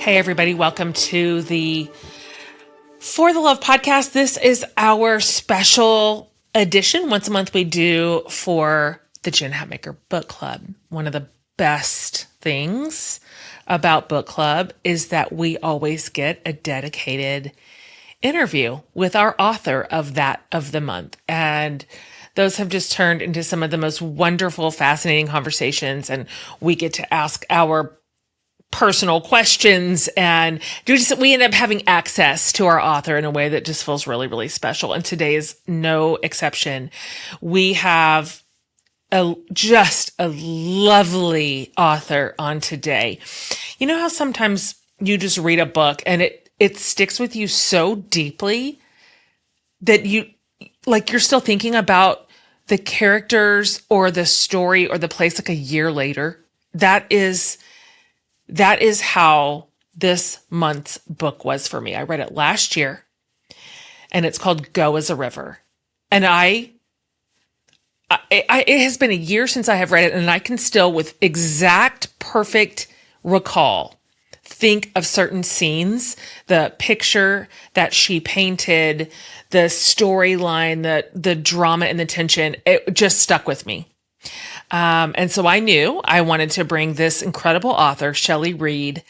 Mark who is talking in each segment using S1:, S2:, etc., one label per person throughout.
S1: Hey, everybody. Welcome to the For the Love podcast. This is our special edition. Once a month we do for the Jen Hatmaker Book Club. One of the best things about book club is that we always get a dedicated interview with our author of the month. And those have just turned into some of the most wonderful, fascinating conversations. And we get to ask our personal questions, and we end up having access to our author in a way that just feels really, really special. And today is no exception. We have just a lovely author on today. You know how sometimes you just read a book and it sticks with you so deeply that you're still thinking about the characters or the story or the place like a year later. That is how this month's book was for me. I read it last year, and it's called Go as a River. And it has been a year since I have read it, and I can still, with exact perfect recall, think of certain scenes, the picture that she painted, the storyline, the drama and the tension. It just stuck with me. And so I knew I wanted to bring this incredible author, Shelley Read,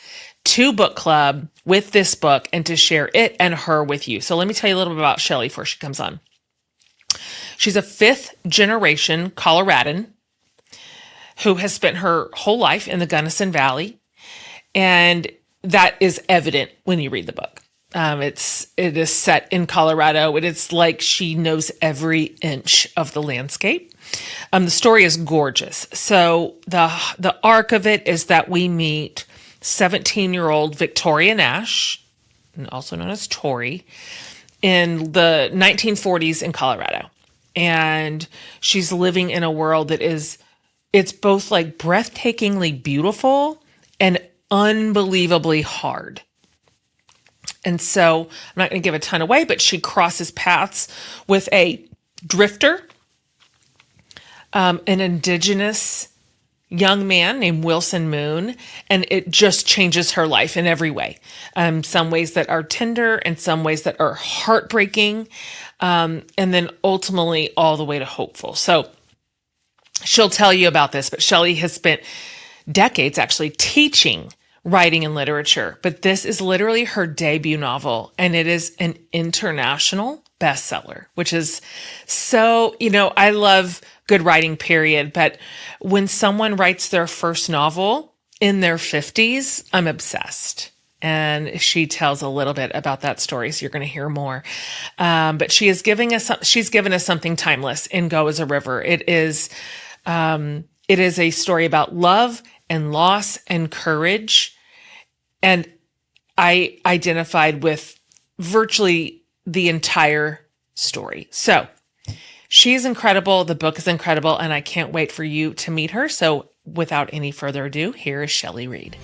S1: to book club with this book and to share it and her with you. So let me tell you a little bit about Shelley before she comes on. She's a fifth generation Coloradan who has spent her whole life in the Gunnison Valley. And that is evident when you read the book. It is set in Colorado. It is like she knows every inch of the landscape. The story is gorgeous. So the arc of it is that we meet 17-year-old Victoria Nash, also known as Tori, in the 1940s in Colorado. And she's living in a world that it's both like breathtakingly beautiful and unbelievably hard. And so I'm not going to give a ton away, but she crosses paths with a drifter, an indigenous young man named Wilson Moon, and it just changes her life in every way. Some ways that are tender and some ways that are heartbreaking, and then ultimately all the way to hopeful. So she'll tell you about this, but Shelley has spent decades actually teaching writing and literature, but this is literally her debut novel, and it is an international bestseller, which is so, I love good writing, period. But when someone writes their first novel in their 50s, I'm obsessed. And she tells a little bit about that story, so you're going to hear more. But she's given us something timeless in Go as a River. It is a story about love and loss and courage. And I identified with virtually the entire story. So she's incredible. The book is incredible, and I can't wait for you to meet her. So without any further ado, here is Shelley Read.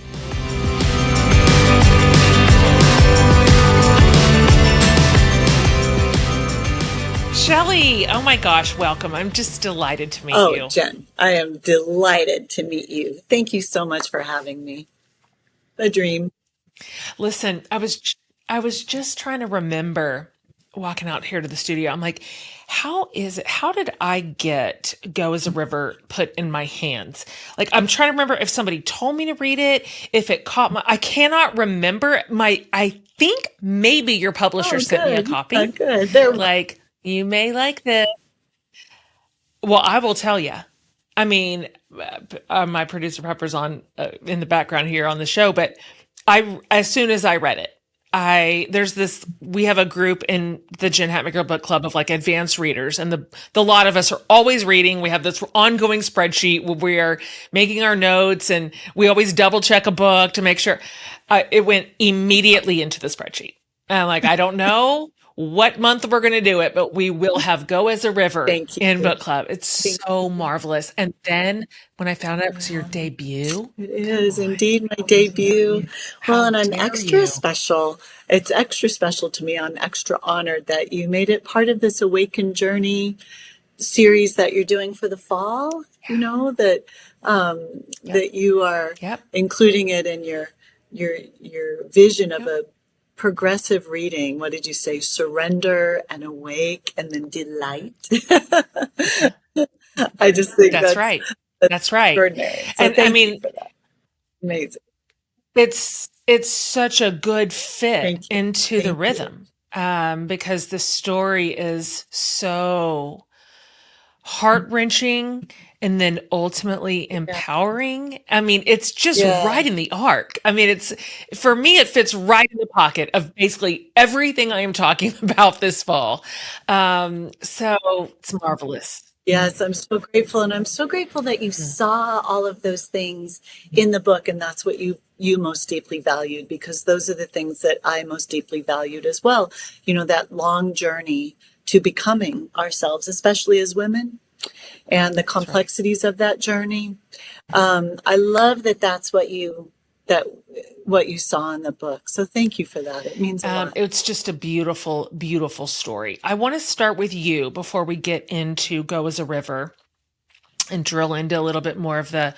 S1: Shelley, oh my gosh, welcome. I'm just delighted to meet you.
S2: Oh, Jen, I am delighted to meet you. Thank you so much for having me. A dream.
S1: Listen, I was just trying to remember walking out here to the studio. I'm like, how did I get Go as a River put in my hands? Like, I'm trying to remember if somebody told me to read it, if it caught I cannot remember. I think maybe your publisher sent me a copy.
S2: Oh, good.
S1: Like, you may like this. Well, I will tell you. I mean, my producer Pepper's on in the background here on the show, but as soon as I read it, we have a group in the Jen Hatmaker Book Club of like advanced readers, and the lot of us are always reading. We have this ongoing spreadsheet where we are making our notes, and we always double check a book to make sure. It went immediately into the spreadsheet. And I'm like, I don't know what month we're going to do it, but we will have Go as a River in book club. It's so marvelous. And then when I found out it was your debut.
S2: It is indeed my debut. Well, and I'm extra special. It's extra special to me. I'm extra honored that you made it part of this Awaken Journey series that you're doing for the fall, that you are including it in your vision of
S1: Yep.
S2: a progressive reading. What did you say? Surrender and awake and then delight.
S1: Mhm.
S2: I just think
S1: That's right.
S2: that's
S1: That's right.
S2: extraordinary. So
S1: And I
S2: thank you
S1: mean,
S2: for that. Amazing.
S1: it's such a good fit
S2: Thank you.
S1: into the
S2: Thank you.
S1: rhythm, because the story is so heart-wrenching and then ultimately
S2: Yeah.
S1: empowering. I mean, it's just
S2: Yeah.
S1: right in the arc. I mean, it's for me, it fits right in the pocket of basically everything I am talking about this fall. So it's marvelous.
S2: Yes, I'm so grateful, and I'm so grateful that you
S1: Mm,
S2: saw all of those things in the book, and that's what you most deeply valued, because those are the things that I most deeply valued as well. You know, that long journey to becoming ourselves, especially as women, and the
S1: that's right.
S2: complexities of that journey. I love that that's that what you saw in the book. So thank you for that. It means a lot.
S1: It's just a beautiful, beautiful story. I want to start with you before we get into Go as a River and drill into a little bit more of the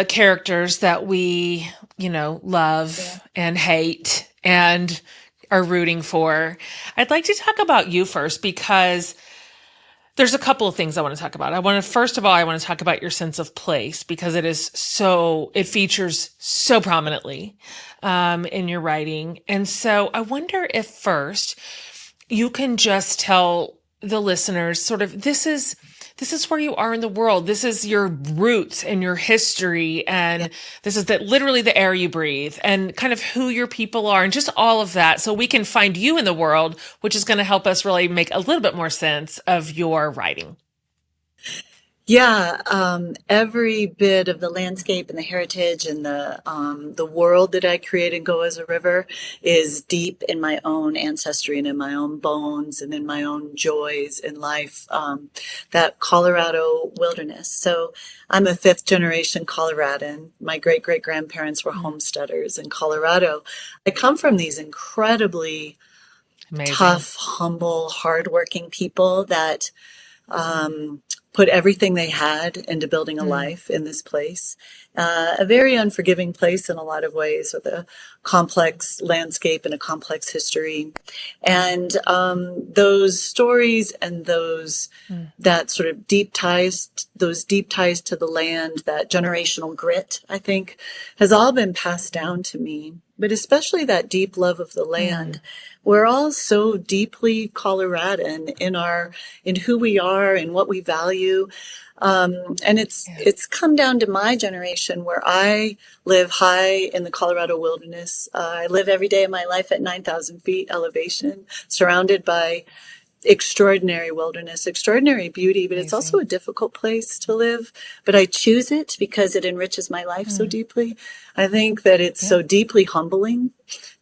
S1: characters that we,
S2: Yeah.
S1: love and hate and are rooting for. I'd like to talk about you first because there's a couple of things I want to talk about. First of all, I want to talk about your sense of place because it features so prominently in your writing. And so I wonder if first you can just tell the listeners sort of this is where you are in the world. This is your roots and your history.
S2: Yeah.
S1: And this is literally the air you breathe and kind of who your people are and just all of that. So we can find you in the world, which is going to help us really make a little bit more sense of your writing.
S2: Yeah, every bit of the landscape and the heritage and the world that I create and Go as a River is deep in my own ancestry and in my own bones and in my own joys in life. That Colorado wilderness. So I'm a fifth generation Coloradan. My great great grandparents were
S1: Mm,
S2: homesteaders in Colorado. I come from these incredibly
S1: amazing.
S2: tough, humble, hardworking people that put everything they had into building a
S1: Mm,
S2: life in this place. A very unforgiving place in a lot of ways, with a complex landscape and a complex history. And those stories and
S1: mm,
S2: that sort of those deep ties to the land, that generational grit, I think, has all been passed down to me. But especially that deep love of the land.
S1: mm,
S2: We're all so deeply Coloradan in who we are and what we value. And
S1: yeah.
S2: it's come down to my generation, where I live high in the Colorado wilderness. I live every day of my life at 9,000 feet elevation, surrounded by extraordinary wilderness, extraordinary beauty, but it's also
S1: Amazing.
S2: a difficult place to live. But I choose it because it enriches my life so
S1: Mm,
S2: deeply. I think that it's
S1: yeah.
S2: so deeply humbling,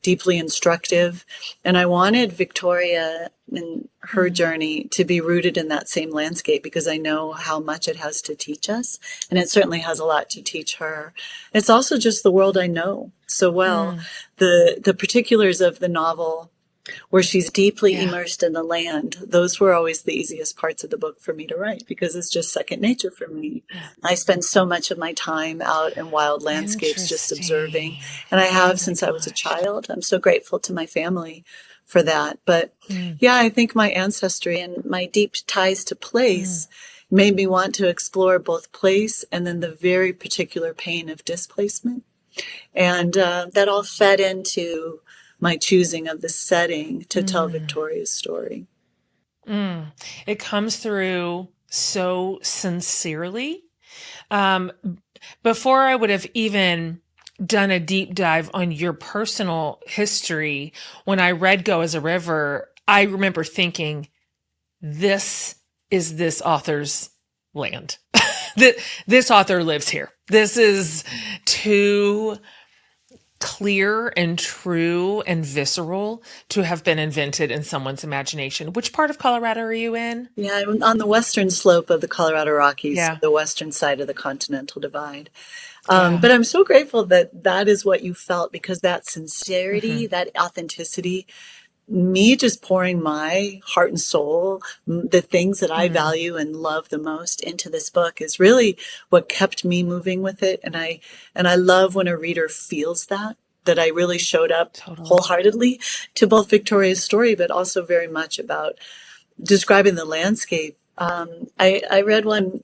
S2: deeply instructive. And I wanted Victoria and her
S1: Mm,
S2: journey to be rooted in that same landscape, because I know how much it has to teach us. And it certainly has a lot to teach her. It's also just the world I know so well.
S1: mm,
S2: The particulars of the novel, where she's deeply
S1: yeah.
S2: immersed in the land, those were always the easiest parts of the book for me to write, because it's just second nature for me.
S1: Yeah.
S2: I spend so much of my time out in wild landscapes just observing,
S1: Interesting.
S2: and I
S1: Oh
S2: have
S1: my
S2: since I was a
S1: gosh.
S2: child. I'm so grateful to my family for that. But
S1: Mm,
S2: yeah, I think my ancestry and my deep ties to
S1: mm,
S2: place made me want to explore both place and then the very particular pain of displacement. And that all fed into my choosing of the setting to tell
S1: mm,
S2: Victoria's story.
S1: mm. It comes through so sincerely. Um, Before I would have even done a deep dive on your personal history, when I read Go as a River, I remember thinking, this is this author's land. That this author lives here. This is too clear and true and visceral to have been invented in someone's imagination. Which part of Colorado are you in?
S2: Yeah, I'm on the western slope of the Colorado Rockies,
S1: Yeah.
S2: the western side of the Continental Divide.
S1: Yeah.
S2: But I'm so grateful that that is what you felt, because that sincerity,
S1: Hmm.
S2: that authenticity me just pouring my heart and soul, the things that I
S1: Mm,
S2: value and love the most into this book is really what kept me moving with it. And I love when a reader feels that I really showed up
S1: totally.
S2: wholeheartedly to both Victoria's story, but also very much about describing the landscape. I read one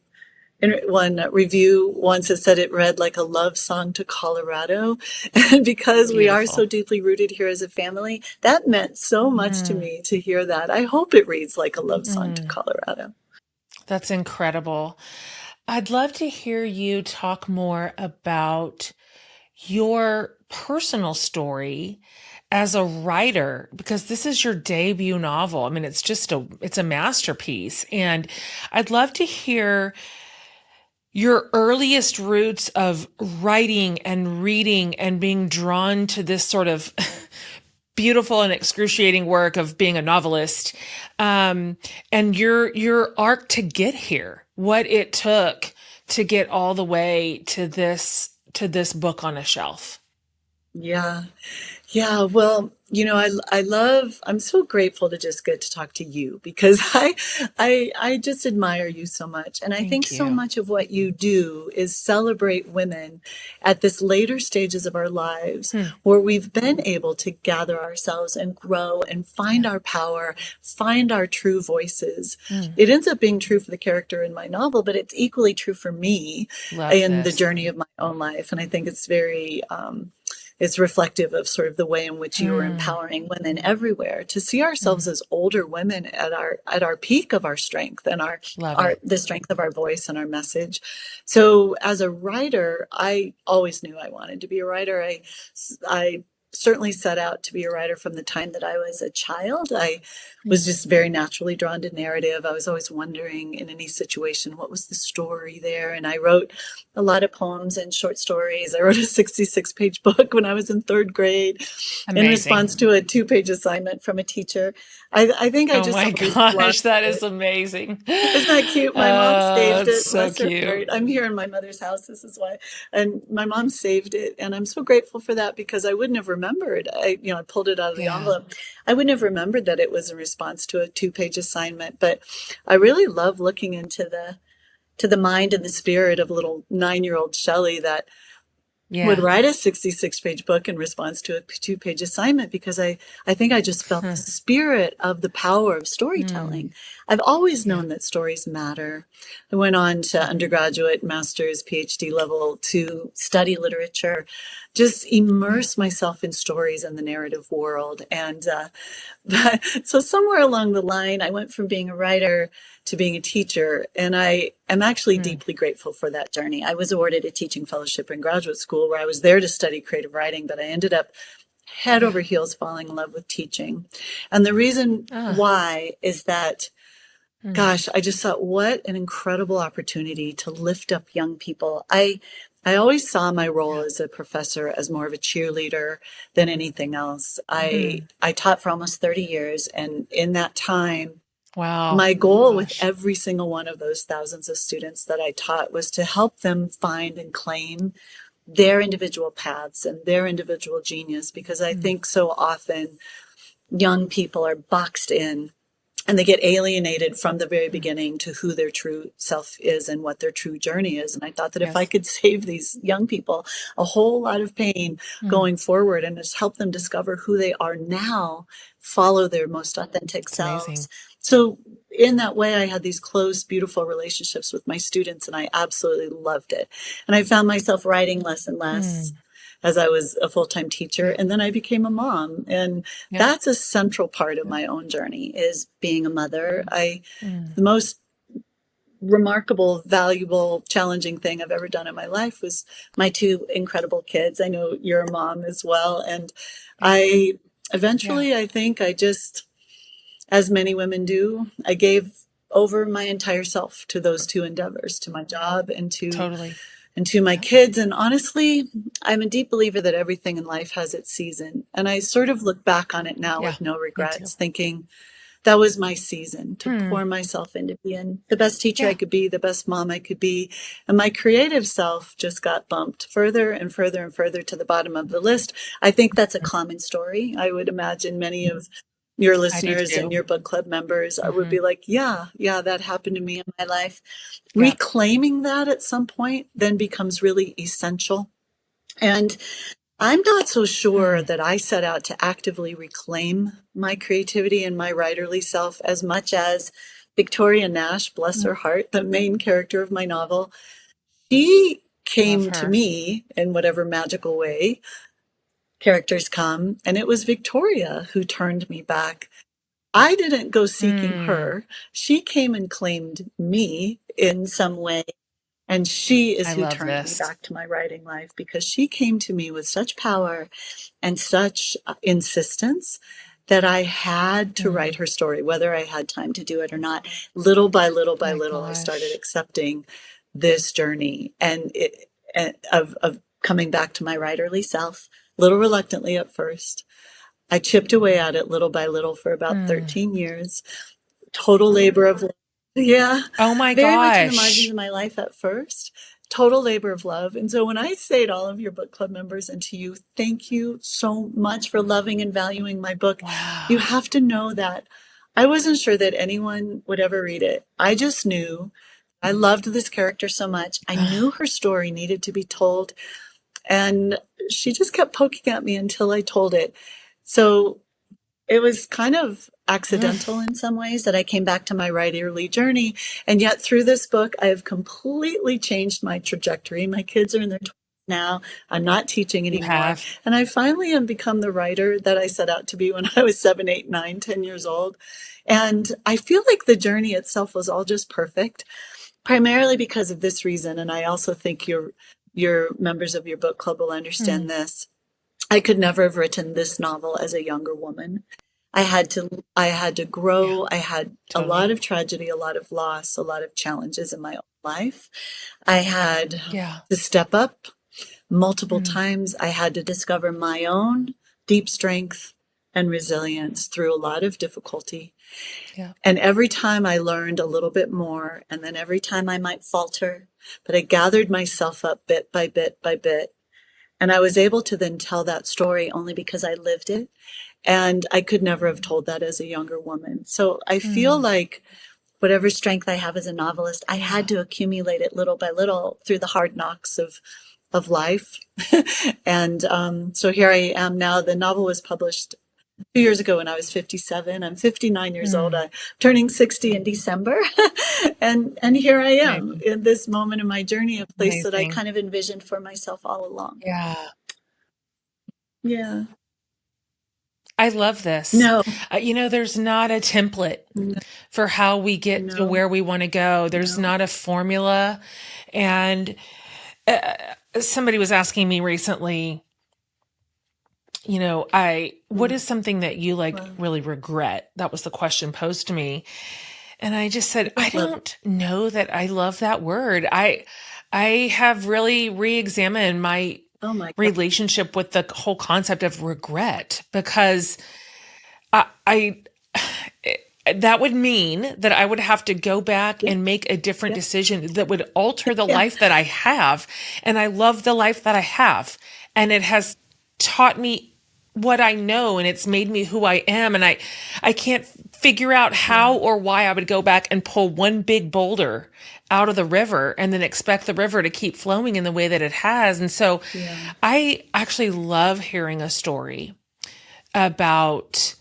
S2: review once that said it read like a love song to Colorado. And because we are so
S1: Beautiful.
S2: deeply rooted here as a family, that meant so much to
S1: Mm,
S2: me to hear that. I hope it reads like a love song to
S1: mm.
S2: Colorado.
S1: That's incredible. I'd love to hear you talk more about your personal story as a writer, because this is your debut novel. I mean, it's a masterpiece. And I'd love to hear your earliest roots of writing and reading and being drawn to this sort of beautiful and excruciating work of being a novelist, and your arc to get here, what it took to get all the way to this book on a shelf.
S2: Yeah. Yeah, well, I'm so grateful to just get to talk to you because I just admire you so much. And I think
S1: Thank
S2: so
S1: you.
S2: much of what you do is celebrate women at this later stages of our lives
S1: Hmm.
S2: where we've been able to gather ourselves and grow and find
S1: Yeah.
S2: our power, find our true voices.
S1: Hmm.
S2: It ends up being true for the character in my novel, but it's equally true for me
S1: Love
S2: in the
S1: this.
S2: journey of my own life. And I think it's reflective of sort of the way in which you are
S1: Hmm.
S2: empowering women everywhere to see ourselves
S1: Hmm.
S2: as older women at our peak of our strength and
S1: Love
S2: our
S1: it.
S2: the strength of our voice and our message. So as a writer, I always knew I wanted to be a writer. I certainly set out to be a writer from the time that I was a child. I was
S1: Hmm.
S2: just very naturally drawn to narrative. I was always wondering in any situation, what was the story there? And I wrote a lot of poems and short stories. I wrote a 66-page book when I was in third grade in
S1: Amazing.
S2: response to a 2-page assignment from a teacher. I think I
S1: Oh
S2: just
S1: my
S2: always
S1: gosh,
S2: loved
S1: that is
S2: it.
S1: amazing.
S2: Isn't that cute? My mom saved
S1: It's
S2: it.
S1: so
S2: Bless her
S1: cute.
S2: heart. I'm here in my mother's house. This is why. And my mom saved it. And I'm so grateful for that because I wouldn't have remembered. I pulled it out of the
S1: Yeah.
S2: envelope. I wouldn't have remembered that it was in response to a 2-page assignment. But I really love looking into the mind and the spirit of little 9-year-old Shelley that would
S1: Yeah.
S2: write a 66-page book in response to a 2-page assignment because I think I just felt the spirit of the power of
S1: Hmm.
S2: storytelling. I've always
S1: Yeah.
S2: known that stories matter. I went on to undergraduate, master's, PhD level to study literature, just
S1: Yeah.
S2: immerse myself in stories in the narrative world. And but, so somewhere along the line, I went from being a writer to being a teacher, and I am actually
S1: Hmm.
S2: deeply grateful for that journey. I was awarded a teaching fellowship in graduate school where I was there to study creative writing, but I ended up head
S1: Yeah.
S2: over heels falling in love with teaching. And the reason
S1: Ah.
S2: why is that,
S1: Hmm.
S2: gosh, I just thought, what an incredible opportunity to lift up young people. I always saw my role
S1: Yeah.
S2: as a professor as more of a cheerleader than anything else.
S1: Hmm.
S2: I taught for almost 30 years, and in that time,
S1: Wow.
S2: my goal with
S1: Gosh.
S2: every single one of those thousands of students that I taught was to help them find and claim their individual paths and their individual genius, because I
S1: Hmm.
S2: think so often young people are boxed in and they get alienated from the very
S1: Hmm.
S2: beginning to who their true self is and what their true journey is. And I thought that if I
S1: Yes.
S2: could save these young people a whole lot of pain
S1: Hmm.
S2: going forward and just help them discover who they are now, follow their most authentic
S1: It's amazing.
S2: selves. So in that way, I had these close, beautiful relationships with my students, and I absolutely loved it. And I found myself writing less and less
S1: Hmm.
S2: as I was a full-time teacher.
S1: Yeah.
S2: And then I became a mom. And
S1: Yeah.
S2: that's a central part of
S1: Yeah.
S2: my own journey is being a mother.
S1: Hmm.
S2: The most remarkable, valuable, challenging thing I've ever done in my life was my 2 incredible kids. I know you're a mom as well. And
S1: Yeah.
S2: I
S1: Yeah.
S2: eventually, I think I just, as many women do, I gave over my entire self to those 2 endeavors, to my job
S1: Totally.
S2: and to my
S1: Yeah.
S2: kids. And honestly, I'm a deep believer that everything in life has its season. And I sort of look back on it now
S1: Yeah.
S2: with no
S1: Me too.
S2: regrets, thinking that was my season to
S1: Hmm.
S2: pour myself into being the best teacher I
S1: Yeah.
S2: could be, the best mom I could be. And my creative self just got bumped further and further and further to the bottom of the list. I think that's a common story. I would imagine many of your
S1: I do
S2: listeners and
S1: too.
S2: your book club members would
S1: Hmm.
S2: be like, yeah, that happened to me in my life.
S1: Yeah.
S2: Reclaiming that at some point then becomes really essential. And I'm not so sure
S1: Mm.
S2: that I set out to actively reclaim my creativity and my writerly self as much as Victoria Nash, bless her heart, the main character of my novel. She
S1: Love
S2: came to
S1: her.
S2: me in whatever magical way characters come, and it was Victoria who turned me back. I didn't go seeking
S1: Mm.
S2: her. She came and claimed me in some way. And she is
S1: I
S2: who
S1: love
S2: turned me
S1: this.
S2: back to my writing life because she came to me with such power and such insistence that I had to write
S1: Mm.
S2: her story, whether I had time to do it or not. Little by little by
S1: My
S2: little, I started
S1: gosh.
S2: accepting this journey of coming back to my writerly self, a little reluctantly at first. I chipped away at it little by little for about
S1: Mm.
S2: 13 years. Total labor of love. Yeah,
S1: Oh my
S2: very much in the margins
S1: gosh.
S2: of my life at first. Total labor of love. And so when I say to all of your book club members and to you, thank you so much for loving and valuing my book, you
S1: Wow.
S2: have to know that I wasn't sure that anyone would ever read it. I just knew I loved this character so much. I knew her story needed to be told. And she just kept poking at me until I told it. So it was kind of accidental in some ways that I came back to my writerly journey. And yet through this book, I have completely changed my trajectory. My kids are in their 20s now. I'm not teaching
S1: You
S2: anymore.
S1: have.
S2: And I finally have become the writer that I set out to be when I was 7, 8, 9, 10 years old. And I feel like the journey itself was all just perfect, primarily because of this reason. And I also think your members of your book club will understand
S1: Mm.
S2: this. I could never have written this novel as a younger woman. I had to
S1: Yeah,
S2: grow. I had a lot
S1: totally.
S2: of tragedy, a lot of loss, a lot of challenges in my own life. I had
S1: Yeah.
S2: to step up multiple
S1: Mm.
S2: times. I had to discover my own deep strength and resilience through a lot of difficulty.
S1: Yeah.
S2: And every time I learned a little bit more, and then every time I might falter, but I gathered myself up bit by bit by bit. And I was able to then tell that story only because I lived it. And I could never have told that as a younger woman. So I feel
S1: Mm.
S2: like whatever strength I have as a novelist, I had
S1: Yeah.
S2: to accumulate it little by little through the hard knocks of life. And so here I am now. The novel was published 2 years ago when I was 57. I'm 59 years old.
S1: Mm.
S2: I'm turning 60 in December. And here I am
S1: Amazing.
S2: in this moment in my journey, a place that I
S1: Amazing.
S2: kind of envisioned for myself all along.
S1: Yeah.
S2: Yeah.
S1: I love this.
S2: No,
S1: There's not a template
S2: no,
S1: for how we get to
S2: no,
S1: where we want to go. There's
S2: no.
S1: not a formula. And somebody was asking me recently, what
S2: Mm.
S1: is something that you like
S2: Well,
S1: really regret? That was the question posed to me. And I just
S2: I
S1: said, I
S2: don't love it.
S1: don't know that I love that word. I have really re-examined my
S2: Oh my God.
S1: relationship with the whole concept of regret because I that would mean that I would have to go back
S2: Yeah,
S1: and make a different
S2: yeah,
S1: decision that would alter the
S2: yeah.
S1: life that I have. And I love the life that I have. And it has taught me what I know and it's made me who I am. And I can't figure out how
S2: Yeah,
S1: or why I would go back and pull one big boulder out of the river and then expect the river to keep flowing in the way that it has. And so
S2: yeah,
S1: I actually love hearing a story about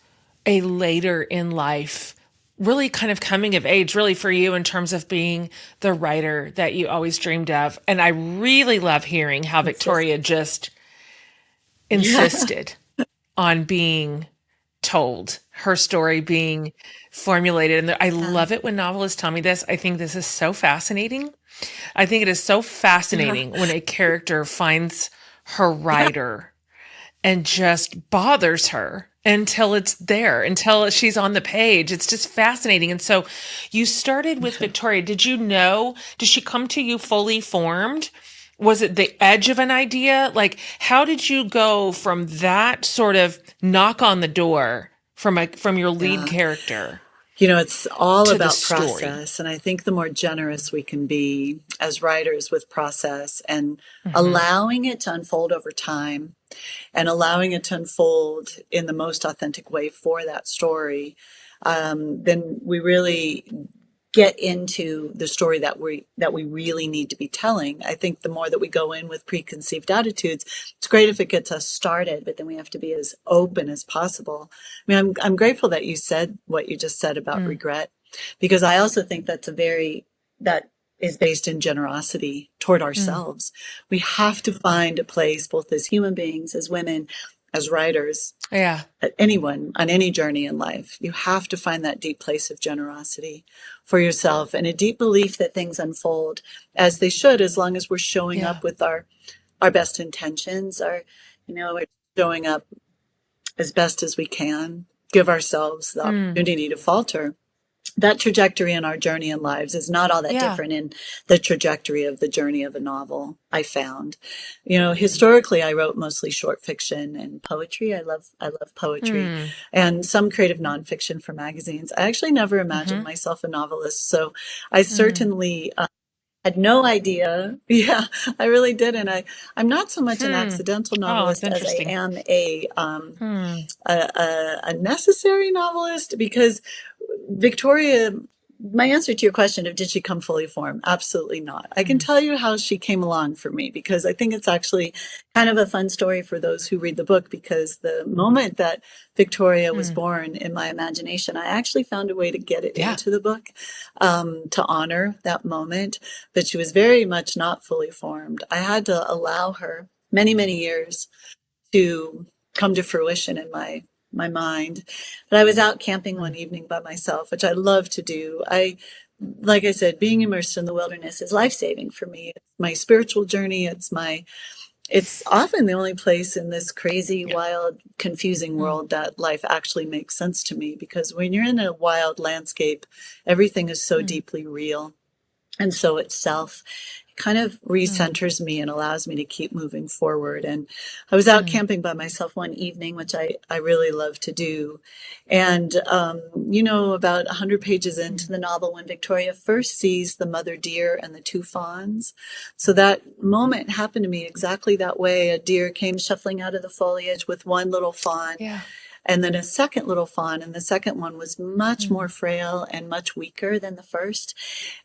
S1: a later in life, really kind of coming of age, really for you in terms of being the writer that you always dreamed of. And I really love hearing how
S2: insist.
S1: Victoria just
S2: Yeah,
S1: insisted on being told, her story being formulated. And I
S2: yeah,
S1: love it when novelists tell me this. I think this is so fascinating. I think it is so
S2: yeah,
S1: fascinating when a character finds her
S2: yeah,
S1: writer and just bothers her until it's there, until she's on the page. It's just fascinating. And so you started with Victoria. Did she come to you fully formed? Was it the edge of an idea? Like, how did you go from that sort of knock on the door from your lead
S2: yeah.
S1: character
S2: It's all
S1: to the
S2: about
S1: story?
S2: process. And I think the more generous we can be as writers with process and
S1: Hmm.
S2: allowing it to unfold over time, and allowing it to unfold in the most authentic way for that story, then we really get into the story that we really need to be telling. I think the more that we go in with preconceived attitudes, it's great if it gets us started, but then we have to be as open as possible. I mean, I'm grateful that you said what you just said about regret, because I also think that is based in generosity toward ourselves. We have to find a place, both as human beings, as women, as writers,
S1: Yeah.
S2: anyone on any journey in life. You have to find that deep place of generosity for yourself and a deep belief that things unfold as they should, as long as we're showing
S1: Yeah.
S2: up with our best intentions, we're showing up as best as we can, give ourselves the opportunity to falter. That trajectory in our journey in lives is not all that
S1: Yeah.
S2: different in the trajectory of the journey of a novel, I found. Historically, I wrote mostly short fiction and poetry. I love poetry and some creative nonfiction for magazines. I actually never imagined myself a novelist, so I certainly had no idea. Yeah, I really didn't. I'm not so much an accidental
S1: Oh, it's
S2: novelist as I
S1: interesting.
S2: am a necessary novelist, because Victoria, my answer to your question of did she come fully formed? Absolutely not. I can tell you how she came along for me, because I think it's actually kind of a fun story for those who read the book, because the moment that Victoria was born in my imagination, I actually found a way to get it
S1: Yeah.
S2: into the book, to honor that moment. But she was very much not fully formed. I had to allow her many, many years to come to fruition in my mind. But I was out camping one evening by myself, which I love to do. Like I said, being immersed in the wilderness is life-saving for me. It's my spiritual journey. It's often the only place in this crazy, wild, confusing world that life actually makes sense to me, because when you're in a wild landscape, everything is so deeply real. And so itself kind of recenters me and allows me to keep moving forward. And I was out camping by myself one evening, which I really love to do. And, about 100 pages into the novel, when Victoria first sees the mother deer and the two fawns. So that moment happened to me exactly that way. A deer came shuffling out of the foliage with one little fawn.
S1: Yeah.
S2: And then a second little fawn, and the second one was much more frail and much weaker than the first.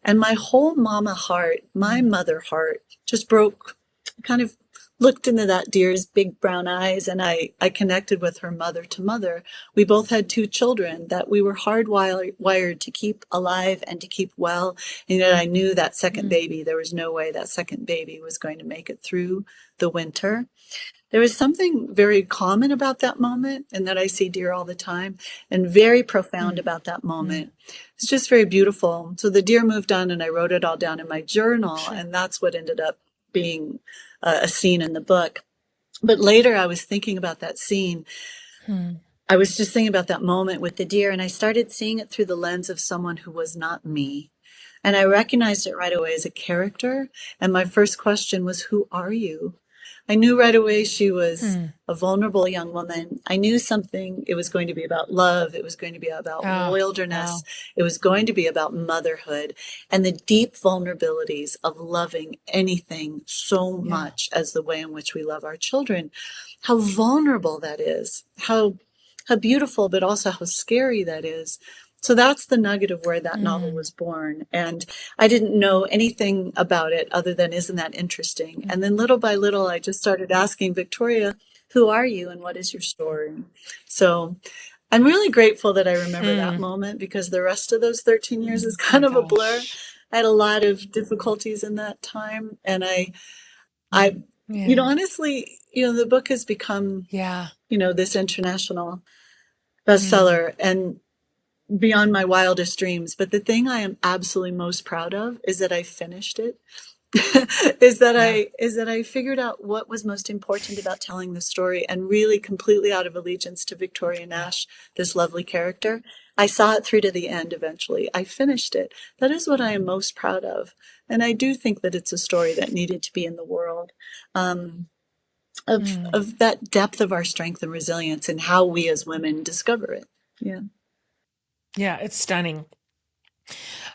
S2: And my whole mama heart, my mother heart, just broke, kind of looked into that deer's big brown eyes, and I connected with her mother to mother. We both had two children that we were hardwired to keep alive and to keep well. And yet I knew that second baby, there was no way that second baby was going to make it through the winter. There was something very common about that moment, and that I see deer all the time, and very profound about that moment. It's just very beautiful. So the deer moved on, and I wrote it all down in my journal, and that's what ended up being a scene in the book. But later I was thinking about that scene. I was just thinking about that moment with the deer, and I started seeing it through the lens of someone who was not me. And I recognized it right away as a character. And my first question was, who are you? I knew right away she was a vulnerable young woman. I knew something. It was going to be about love. It was going to be about
S1: Oh,
S2: wilderness.
S1: wow.
S2: It was going to be about motherhood and the deep vulnerabilities of loving anything so much as the way in which we love our children. How vulnerable that is. How beautiful, but also how scary that is. So that's the nugget of where that novel was born. And I didn't know anything about it other than, isn't that interesting? And then little by little, I just started asking Victoria, who are you and what is your story? So I'm really grateful that I remember that moment, because the rest of those 13 years is kind of a blur.
S1: Gosh.
S2: I had a lot of difficulties in that time. And I,
S1: Yeah.
S2: honestly, the book has become,
S1: Yeah.
S2: this international bestseller and beyond my wildest dreams. But the thing I am absolutely most proud of is that I finished it. is that I figured out what was most important about telling the story, and really completely out of allegiance to Victoria Nash, this lovely character. I saw it through to the end eventually. I finished it. That is what I am most proud of. And I do think that it's a story that needed to be in the world. Of that depth of our strength and resilience, and how we as women discover it. Yeah.
S1: Yeah, it's stunning.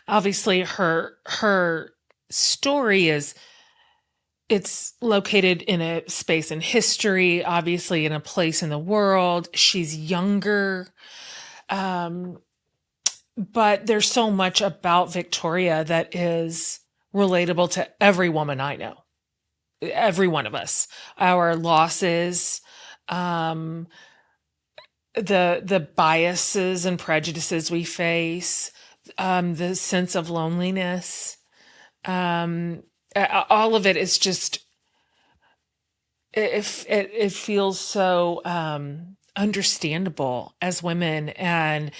S1: Obviously her story is it's located in a space in history, obviously in a place in the world. She's younger. Um, but there's so much about Victoria that is relatable to every woman I know, every one of us, our losses, um, the biases and prejudices we face, the sense of loneliness, um, all of it is just it feels so understandable as women, and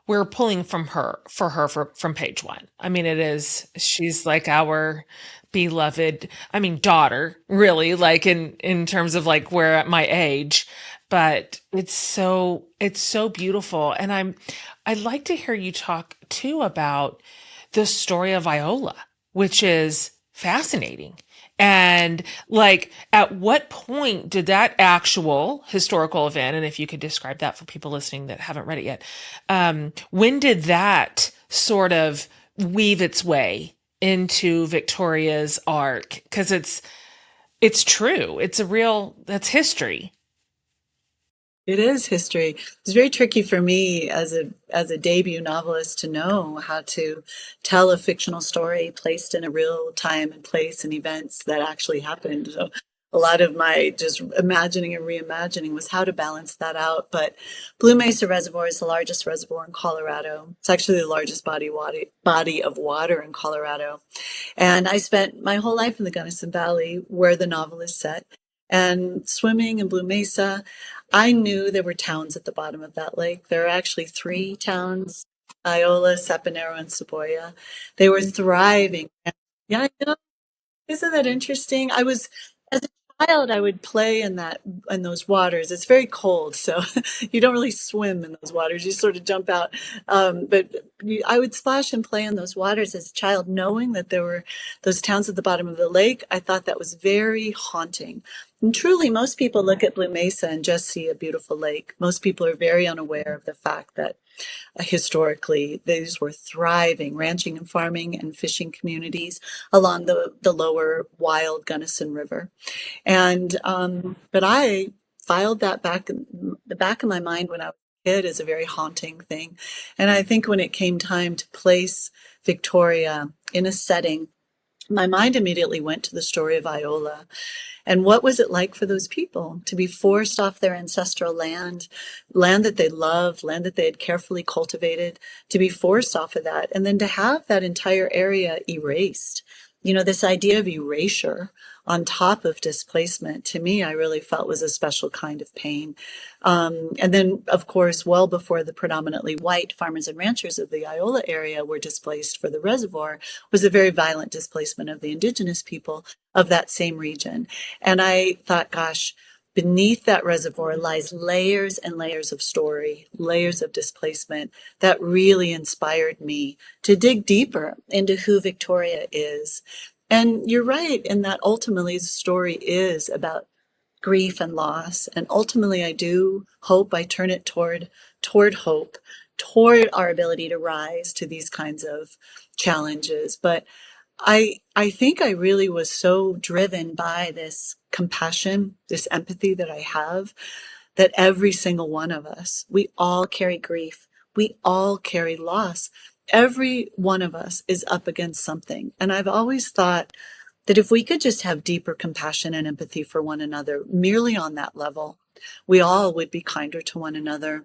S1: we're pulling from her for her from page one. I mean, she's like our beloved, I mean, daughter, really, like in terms of like we're at my age, but it's so beautiful. And I'd like to hear you talk too about the story of Iola, which is fascinating. And like, at what point did that actual historical event, and if you could describe that for people listening that haven't read it yet, when did that sort of weave its way into Victoria's arc? Because it's true. That's history.
S2: It is history. It's very tricky for me as a debut novelist to know how to tell a fictional story placed in a real time and place and events that actually happened. So a lot of my just imagining and reimagining was how to balance that out. But Blue Mesa Reservoir is the largest reservoir in Colorado. It's actually the largest body of water in Colorado. And I spent my whole life in the Gunnison Valley where the novel is set. And swimming in Blue Mesa, I knew there were towns at the bottom of that lake. There are actually three towns, Iola, Sapanero, and Saboya. They were thriving. Yeah, I know. Isn't that interesting? As a child, I would play in those waters. It's very cold, so you don't really swim in those waters. You sort of jump out. I would splash and play in those waters as a child, knowing that there were those towns at the bottom of the lake. I thought that was very haunting. And truly, most people look at Blue Mesa and just see a beautiful lake. Most people are very unaware of the fact that historically these were thriving ranching and farming and fishing communities along the lower wild Gunnison River. And but I filed that back in the back of my mind when I was a kid as a very haunting thing. And I think when it came time to place Victoria in a setting, my mind immediately went to the story of Iola. And what was it like for those people to be forced off their ancestral land, land that they loved, land that they had carefully cultivated, to be forced off of that, and then to have that entire area erased? This idea of erasure on top of displacement, to me, I really felt was a special kind of pain. And then, of course, well before the predominantly white farmers and ranchers of the Iola area were displaced for the reservoir, was a very violent displacement of the indigenous people of that same region. And I thought, gosh, beneath that reservoir lies layers and layers of story, layers of displacement that really inspired me to dig deeper into who Victoria is. And you're right in that ultimately the story is about grief and loss. And ultimately I do hope I turn it toward hope, toward our ability to rise to these kinds of challenges. But I think I really was so driven by this compassion, this empathy that I have, that every single one of us, we all carry grief. We all carry loss. Every one of us is up against something. And I've always thought that if we could just have deeper compassion and empathy for one another, merely on that level, we all would be kinder to one another.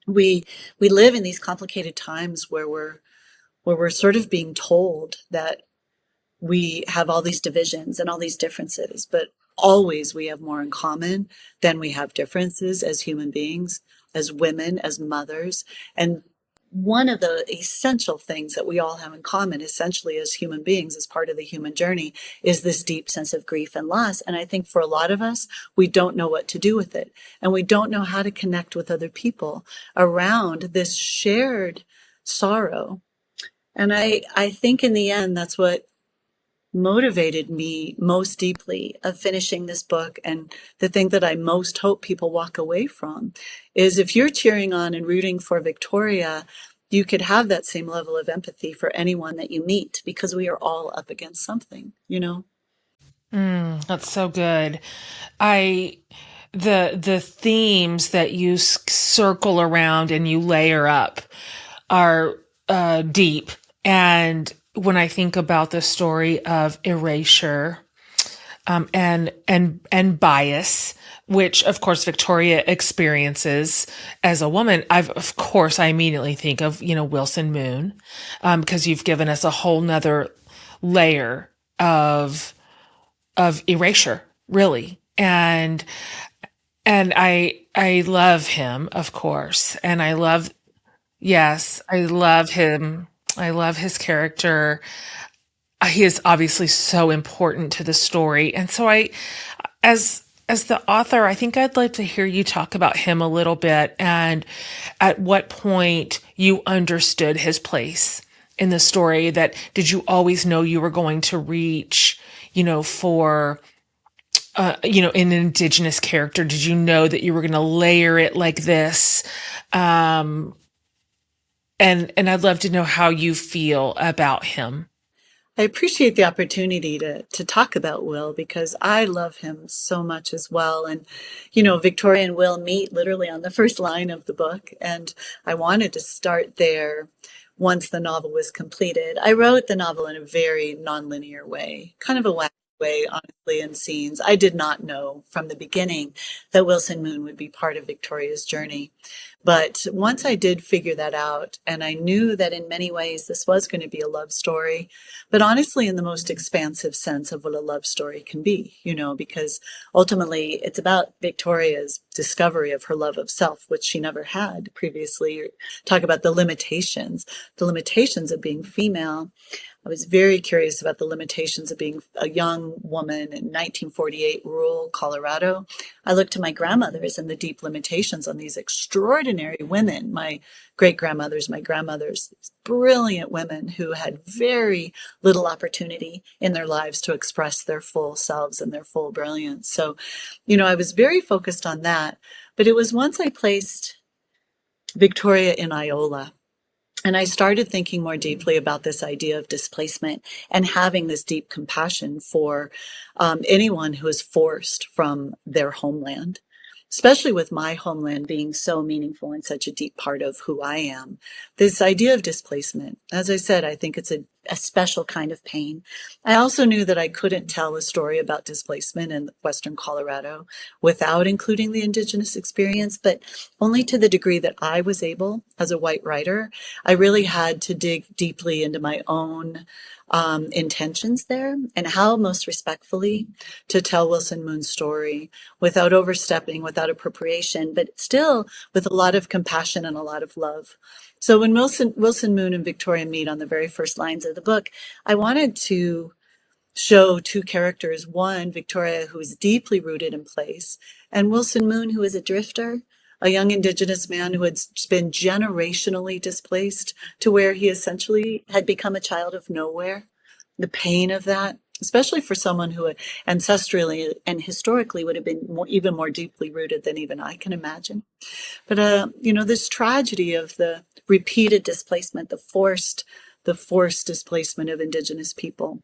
S2: We live in these complicated times where we're sort of being told that we have all these divisions and all these differences, but always we have more in common than we have differences as human beings, as women, as mothers. And one of the essential things that we all have in common, essentially as human beings, as part of the human journey, is this deep sense of grief and loss. And I think for a lot of us, we don't know what to do with it. And we don't know how to connect with other people around this shared sorrow. And I think in the end, that's what motivated me most deeply of finishing this book, and the thing that I most hope people walk away from is, if you're cheering on and rooting for Victoria, you could have that same level of empathy for anyone that you meet because we are all up against something, you know?
S1: That's so good. I the themes that you circle around and you layer up are deep. And when I think about the story of erasure, and bias, which of course Victoria experiences as a woman, I immediately think of Wilson Moon, because you've given us a whole nother layer of erasure, really. And I love him, of course, and I love, yes, I love him. I love his character. He is obviously so important to the story. And so as the author, I think I'd like to hear you talk about him a little bit, and at what point you understood his place in the story. That did you always know you were going to reach, for an indigenous character? Did you know that you were going to layer it like this? And I'd love to know how you feel about him.
S2: I appreciate the opportunity to talk about Will because I love him so much as well. And, Victoria and Will meet literally on the first line of the book. And I wanted to start there once the novel was completed. I wrote the novel in a very nonlinear way, kind of a wacky way, honestly, in scenes. I did not know from the beginning that Wilson Moon would be part of Victoria's journey. But once I did figure that out, and I knew that in many ways this was going to be a love story, but honestly, in the most expansive sense of what a love story can be, because ultimately it's about Victoria's discovery of her love of self, which she never had previously. Talk about the limitations of being female. I was very curious about the limitations of being a young woman in 1948 rural Colorado. I looked to my grandmothers and the deep limitations on these extraordinary women, my great-grandmothers, my grandmothers, brilliant women who had very little opportunity in their lives to express their full selves and their full brilliance. So, I was very focused on that. But it was once I placed Victoria in Iola, and I started thinking more deeply about this idea of displacement and having this deep compassion for anyone who is forced from their homeland, especially with my homeland being so meaningful and such a deep part of who I am. This idea of displacement, as I said, I think it's a special kind of pain. I also knew that I couldn't tell a story about displacement in Western Colorado without including the Indigenous experience, but only to the degree that I was able as a white writer. I really had to dig deeply into my own intentions there and how most respectfully to tell Wilson Moon's story without overstepping, without appropriation, but still with a lot of compassion and a lot of love. So when Wilson Moon and Victoria meet on the very first lines of the book, I wanted to show two characters. One, Victoria, who is deeply rooted in place, and Wilson Moon, who is a drifter, a young Indigenous man who had been generationally displaced to where he essentially had become a child of nowhere. The pain of that, especially for someone who ancestrally and historically would have been even more deeply rooted than even I can imagine. But, this tragedy of the repeated displacement, the forced displacement of Indigenous people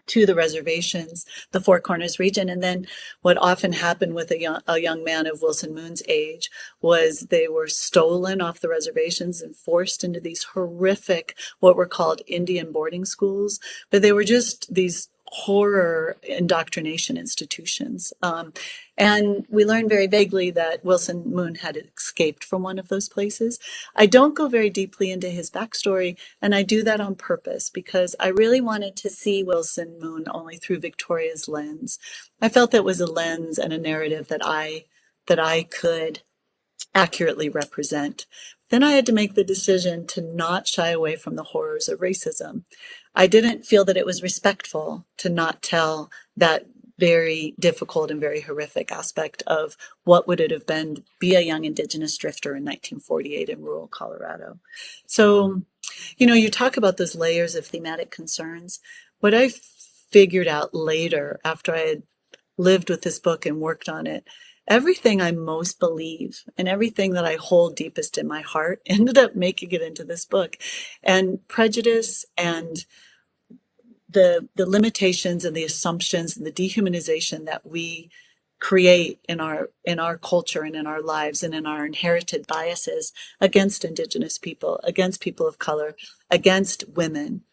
S2: to the reservations, the Four Corners region. And then what often happened with a young man of Wilson Moon's age was they were stolen off the reservations and forced into these horrific, what were called Indian boarding schools. But they were just these horror indoctrination institutions. And we learned very vaguely that Wilson Moon had escaped from one of those places. I don't go very deeply into his backstory, and I do that on purpose because I really wanted to see Wilson Moon only through Victoria's lens. I felt that was a lens and a narrative that I could accurately represent. Then I had to make the decision to not shy away from the horrors of racism. I didn't feel that it was respectful to not tell that very difficult and very horrific aspect of what would it have been to be a young Indigenous drifter in 1948 in rural Colorado. So, you talk about those layers of thematic concerns. What I figured out later after I had lived with this book and worked on it everything I most believe and everything that I hold deepest in my heart ended up making it into this book. And prejudice and the limitations and the assumptions and the dehumanization that we create in our culture and in our lives and in our inherited biases against Indigenous people, against people of color, against women,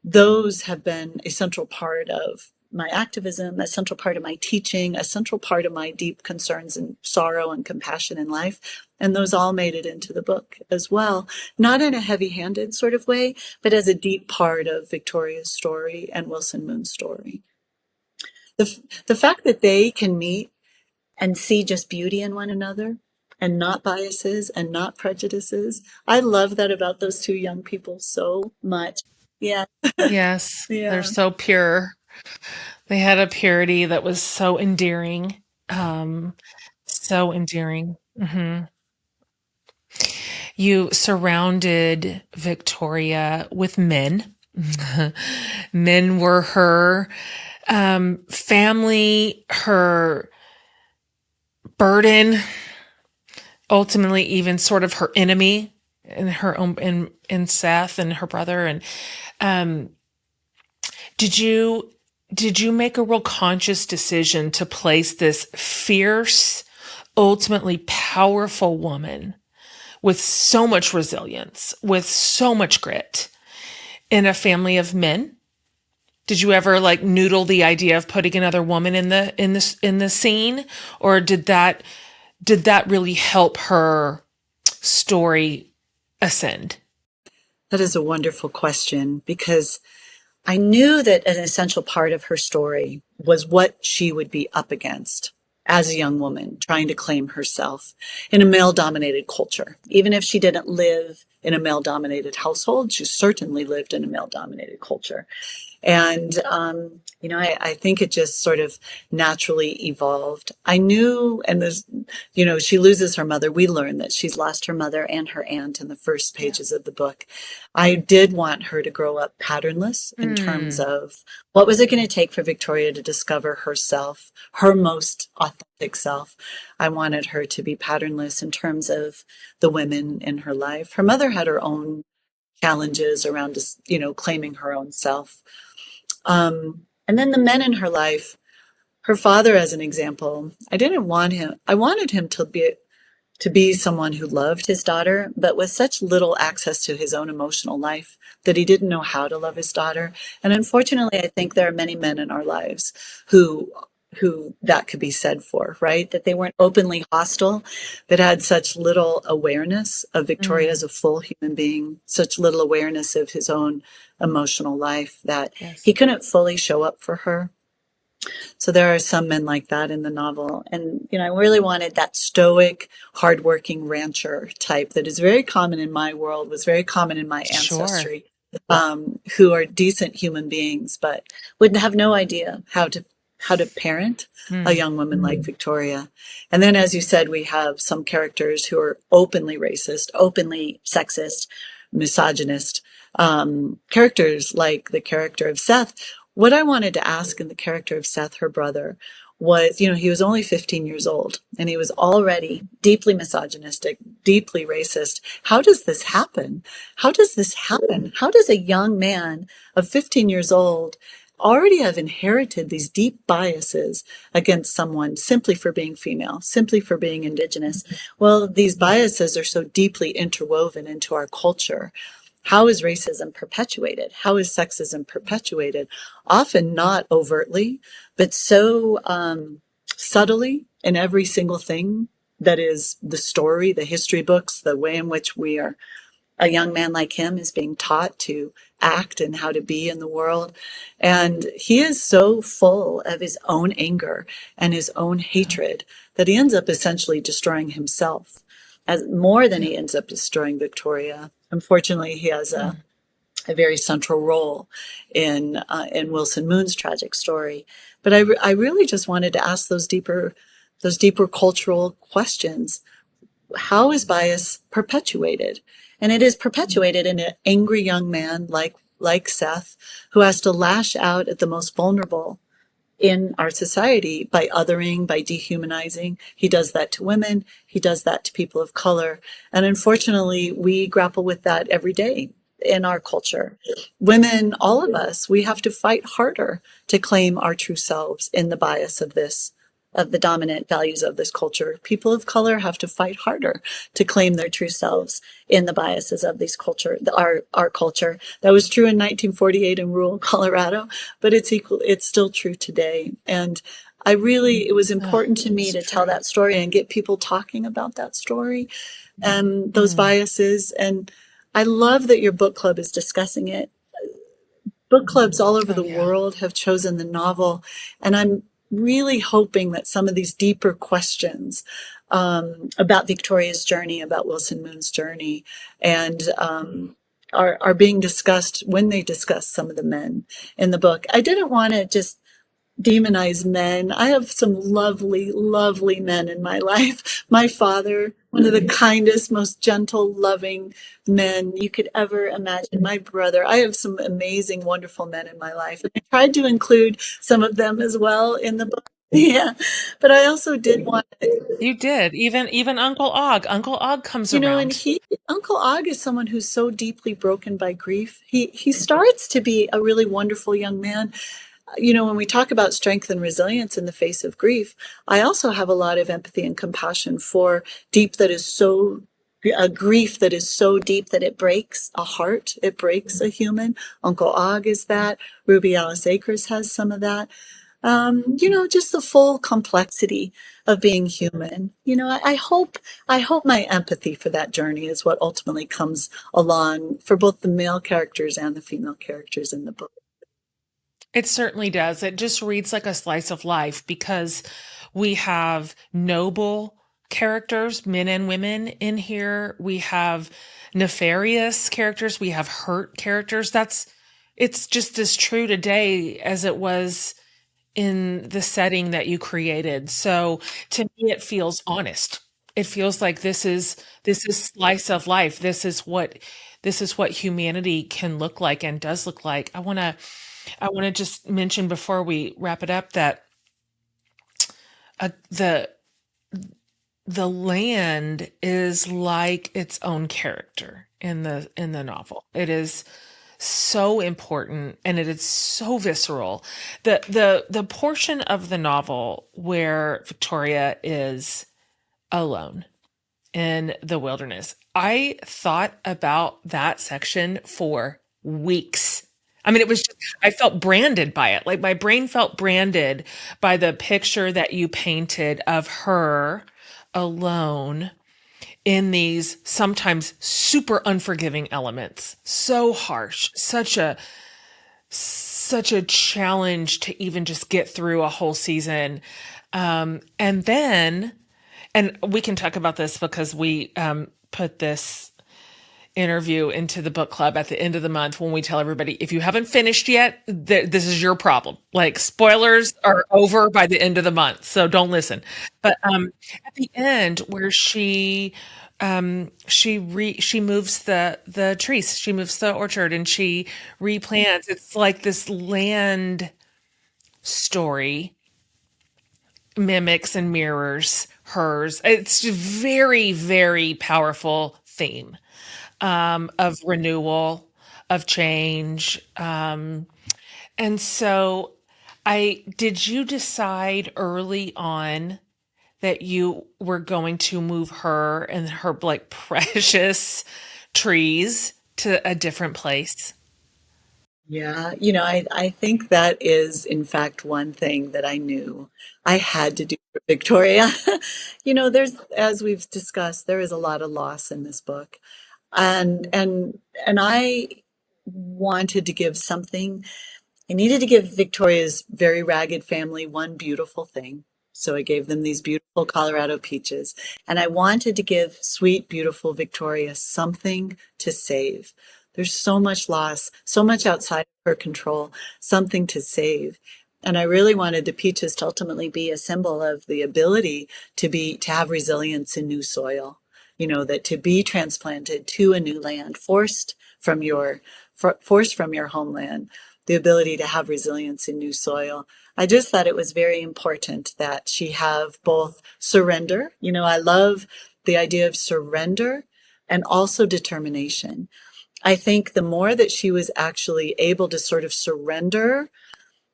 S2: those have been a central part of my activism, a central part of my teaching, a central part of my deep concerns and sorrow and compassion in life. And those all made it into the book as well, not in a heavy-handed sort of way, but as a deep part of Victoria's story and Wilson Moon's story. The fact that they can meet and see just beauty in one another and not biases and not prejudices, I love that about those two young people so much. Yeah,
S1: Yes, they're
S2: yeah.
S1: so pure. They had a purity that was so endearing. So endearing. You surrounded Victoria with men. Men were her family, her burden, ultimately even sort of her enemy in her own in Seth and her brother. And um, did you make a real conscious decision to place this fierce, ultimately powerful woman with so much resilience, with so much grit in a family of men? Did you ever like noodle the idea of putting another woman in the scene, or did that really help her story ascend?
S2: That is a wonderful question because I knew that an essential part of her story was what she would be up against as a young woman trying to claim herself in a male-dominated culture. Even if she didn't live in a male-dominated household, she certainly lived in a male-dominated culture. And, I think it just sort of naturally evolved. I knew, and there's, she loses her mother. We learn that she's lost her mother and her aunt in the first pages of the book. I did want her to grow up patternless in terms of what was it going to take for Victoria to discover herself, her most authentic self. I wanted her to be patternless in terms of the women in her life. Her mother had her own challenges around, claiming her own self. And then the men in her life, her father as an example, I wanted him to be someone who loved his daughter, but with such little access to his own emotional life that he didn't know how to love his daughter. And unfortunately, I think there are many men in our lives who that could be said for, right? That they weren't openly hostile, but had such little awareness of Victoria as a full human being, such little awareness of his own emotional life that he
S1: Yes.
S2: couldn't fully show up for her. So there are some men like that in the novel. And, I really wanted that stoic, hardworking rancher type that is very common in my world, was very common in my
S1: Sure.
S2: ancestry, who are decent human beings, but would have no idea how to parent a
S1: Mm.
S2: young woman like Victoria. And then, as you said, we have some characters who are openly racist, openly sexist, misogynist, characters like the character of Seth. What I wanted to ask in the character of Seth, her brother, was, he was only 15 years old and he was already deeply misogynistic, deeply racist. How does this happen? How does this happen? How does a young man of 15 years old already have inherited these deep biases against someone simply for being female, simply for being Indigenous? Well, these biases are so deeply interwoven into our culture. How is racism perpetuated? How is sexism perpetuated? Often not overtly, but so subtly in every single thing that is the story, the history books, the way in which a young man like him is being taught to act and how to be in the world. And he is so full of his own anger and his own hatred that he ends up essentially destroying himself as more than he ends up destroying Victoria. Unfortunately, he has a very central role in Wilson Moon's tragic story. But I really just wanted to ask those deeper cultural questions. How is bias perpetuated? And it is perpetuated in an angry young man like Seth, who has to lash out at the most vulnerable in our society by othering, by dehumanizing. He does that to women. He does that to people of color. And unfortunately, we grapple with that every day in our culture. Women, all of us, we have to fight harder to claim our true selves in the bias of this, of the dominant values of this culture. People of color have to fight harder to claim their true selves in the biases of this culture, our culture. That was true in 1948 in rural Colorado, but it's still true today. And it was
S1: Oh,
S2: important to me
S1: it's
S2: to tell
S1: true.
S2: that story and get people talking about that story and those
S1: Mm.
S2: biases. And I love that your book club is discussing it. Book clubs all over
S1: Oh,
S2: the
S1: yeah.
S2: world have chosen the novel, and I'm really hoping that some of these deeper questions about Victoria's journey, about Wilson Moon's journey, and are being discussed when they discuss some of the men in the book. I didn't want to just demonize men. I have some lovely, lovely men in my life. My father, one of the kindest, most gentle, loving men you could ever imagine. My brother, I have some amazing, wonderful men in my life. And I tried to include some of them as well in the book. Yeah. But I also did want,
S1: You did. Even Uncle Og. Uncle Og comes
S2: and
S1: around.
S2: Uncle Og is someone who's so deeply broken by grief. He starts to be a really wonderful young man. When we talk about strength and resilience in the face of grief, I also have a lot of empathy and compassion for a grief that is so deep that it breaks a heart, it breaks a human. Uncle Og is that. Ruby Alice Akers has some of that. Just the full complexity of being human. I hope my empathy for that journey is what ultimately comes along for both the male characters and the female characters in the book.
S1: It certainly does. It just reads like a slice of life because we have noble characters, men and women in here. We have nefarious characters. We have hurt characters. It's just as true today as it was in the setting that you created. So to me, it feels honest. It feels like this is slice of life. This is what humanity can look like and does look like. I want to just mention before we wrap it up that uh, the the land is like its own character in the novel. It is so important and it is so visceral. The portion of the novel where Victoria is alone in the wilderness. I thought about that section for weeks. I mean, I felt branded by it. Like my brain felt branded by the picture that you painted of her alone in these sometimes super unforgiving elements. So harsh, such a challenge to even just get through a whole season. And then, and we can talk about this because we put this interview into the book club at the end of the month when we tell everybody if you haven't finished yet, this is your problem. Like spoilers are over by the end of the month, so don't listen. But at the end, where she moves the trees, she moves the orchard, and she replants. It's like this land story mimics and mirrors hers. It's a very, very powerful theme of renewal, of change. And so did you decide early on that you were going to move her and her like precious trees to a different place?
S2: Yeah, I think that is, in fact, one thing that I knew I had to do for Victoria. As we've discussed, there is a lot of loss in this book, and I wanted to give something. I needed to give Victoria's very ragged family one beautiful thing. So I gave them these beautiful Colorado peaches. And I wanted to give sweet, beautiful Victoria something to save. There's so much loss, so much outside of her control, something to save. And I really wanted the peaches to ultimately be a symbol of the ability to have resilience in new soil. That to be transplanted to a new land, forced from your homeland, the ability to have resilience in new soil. I just thought it was very important that she have both surrender. I love the idea of surrender and also determination. I think the more that she was actually able to sort of surrender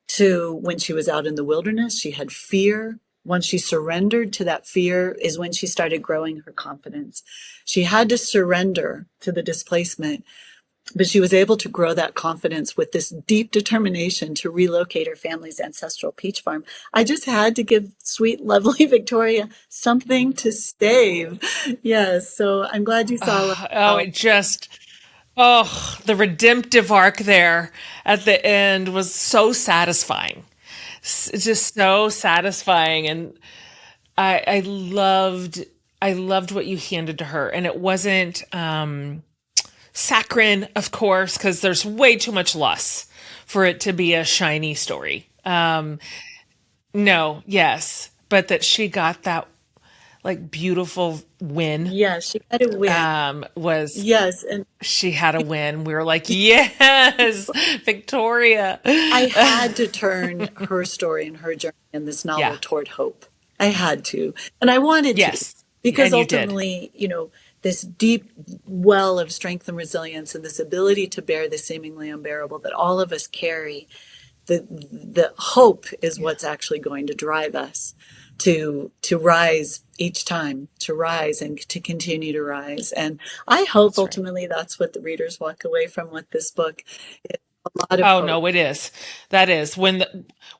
S2: to when she was out in the wilderness, she had fear. Once she surrendered to that fear is when she started growing her confidence. She had to surrender to the displacement, but she was able to grow that confidence with this deep determination to relocate her family's ancestral peach farm. I just had to give sweet, lovely Victoria something to save. Yes, so I'm glad you saw
S1: Oh,
S2: how.
S1: it just, oh, the redemptive arc there at the end was so satisfying. It's just so satisfying. And I loved what you handed to her. And it wasn't saccharine, of course, because there's way too much loss for it to be a shiny story. No, yes, but that she got that like beautiful win
S2: Yes, she had a win.
S1: was
S2: Yes, and
S1: she had a win. We were like, yes, Victoria.
S2: I had to turn her story and her journey in this novel
S1: Yeah,
S2: toward hope. I had to. And I wanted to,
S1: yes,
S2: because
S1: and you did.
S2: ultimately, this deep well of strength and resilience and this ability to bear the seemingly unbearable that all of us carry, the hope is
S1: Yeah,
S2: what's actually going to drive us to rise each time, to rise and to continue to rise. And I hope
S1: that's right.
S2: ultimately that's what the readers walk away from with this book. It's a lot of
S1: Oh
S2: hope.
S1: no, it is. That is when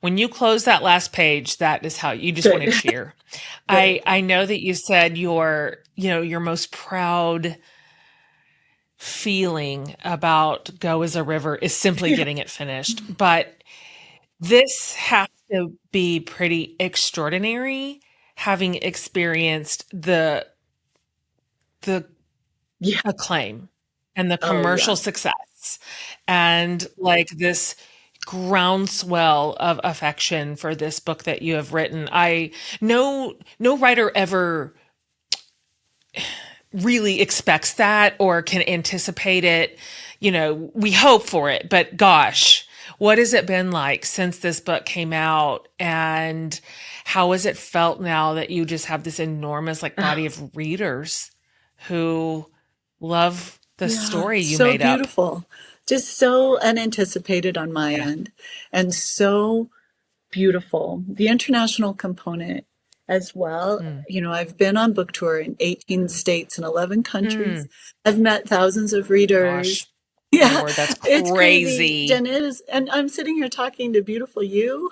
S1: you close that last page, that is how you just want
S2: Good.
S1: to cheer.
S2: Good.
S1: I know that you said your most proud feeling about Go as a River is simply
S2: Yeah.
S1: getting it finished, but this has to be pretty extraordinary having experienced the
S2: Yeah.
S1: acclaim and the
S2: Oh,
S1: commercial
S2: yeah.
S1: success and like this groundswell of affection for this book that you have written. I no writer ever really expects that or can anticipate it. We hope for it, but gosh, what has it been like since this book came out? And how has it felt now that you just have this enormous like body
S2: Oh,
S1: of readers who love the
S2: yeah.
S1: story you
S2: So
S1: made up?
S2: beautiful. Just so unanticipated on my
S1: Yeah.
S2: end and so beautiful. The international component as well.
S1: Mm.
S2: I've been on book tour in 18 states and 11 countries.
S1: Mm.
S2: I've met thousands of readers.
S1: Gosh, my
S2: Yeah,
S1: word, that's
S2: it's crazy,
S1: crazy.
S2: Jen. It is, and I'm sitting here talking to beautiful you.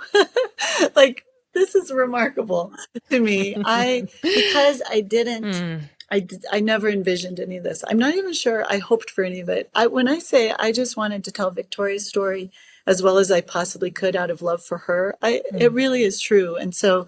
S2: Like, this is remarkable to me. Because I didn't,
S1: Mm.
S2: I never envisioned any of this. I'm not even sure I hoped for any of it. When I say I just wanted to tell Victoria's story as well as I possibly could out of love for her, it
S1: Mm.
S2: really is true. And so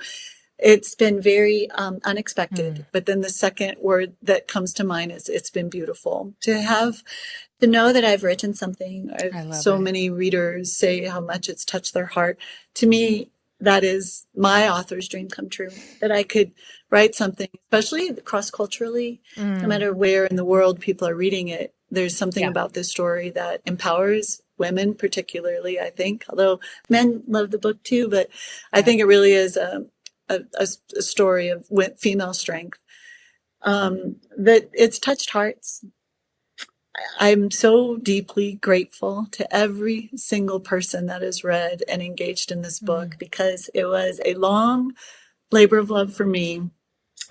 S2: it's been very unexpected.
S1: Mm.
S2: But then the second word that comes to mind is it's been beautiful to know that I've written something.
S1: I love
S2: So
S1: it.
S2: many readers say how much it's touched their heart. To me, that is my author's dream come true, that I could write something, especially cross culturally, no
S1: Mm.
S2: matter where in the world people are reading it. There's something
S1: Yeah,
S2: about this story that empowers women, particularly, I think, although men love the book too, but I
S1: yeah.
S2: think it really is a story of female strength. That it's touched hearts. I'm so deeply grateful to every single person that has read and engaged in this book
S1: Mm.
S2: because it was a long labor of love for me,